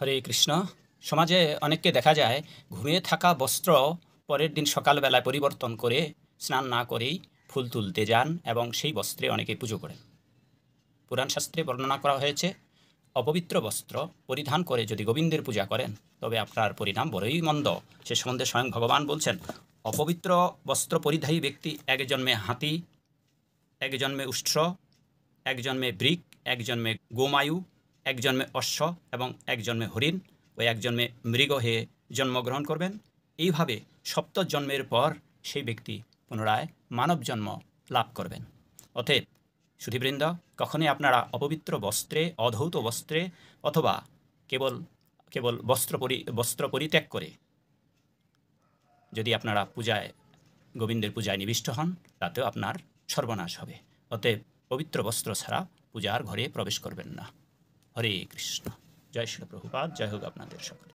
হরে কৃষ্ণ। সমাজে অনেককে দেখা যায় ঘুমিয়ে থাকা বস্ত্র পরের দিন সকালবেলায় পরিবর্তন করে স্নান না করেই ফুল তুলতে যান এবং সেই বস্ত্রে অনেকে পুজো করেন। পুরাণ শাস্ত্রে বর্ণনা করা হয়েছে, অপবিত্র বস্ত্র পরিধান করে যদি গোবিন্দের পূজা করেন তবে আপনার পরিণাম বড়ই মন্দ। সে সম্বন্ধে স্বয়ং ভগবান বলছেন, অপবিত্র বস্ত্র পরিধায়ী ব্যক্তি এক জন্মে হাতি, এক জন্মে উষ্ট্র, এক জন্মে বৃক, এক জন্মে গোমায়ু, এক জন্মে অশ্ব এবং এক জন্মে হরিণ ও এক জন্মে মৃগ হয়ে জন্মগ্রহণ করবেন। এইভাবে সপ্ত জন্মের পর সেই ব্যক্তি পুনরায় মানব জন্ম লাভ করবেন। অতএব সুধীবৃন্দ, কখনই আপনারা অপবিত্র বস্ত্রে, অধৌত বস্ত্রে অথবা কেবল কেবল বস্ত্র পরিত্যাগ করে যদি আপনারা পূজায় গোবিন্দের পূজায় নিবিষ্ট হন, তাতেও আপনার সর্বনাশ হবে। অতএব পবিত্র বস্ত্র ছাড়া পূজার ঘরে প্রবেশ করবেন না। হরে কৃষ্ণ। জয় শ্রী প্রভুপাদ। জয় হোক আপনাদের সকলে।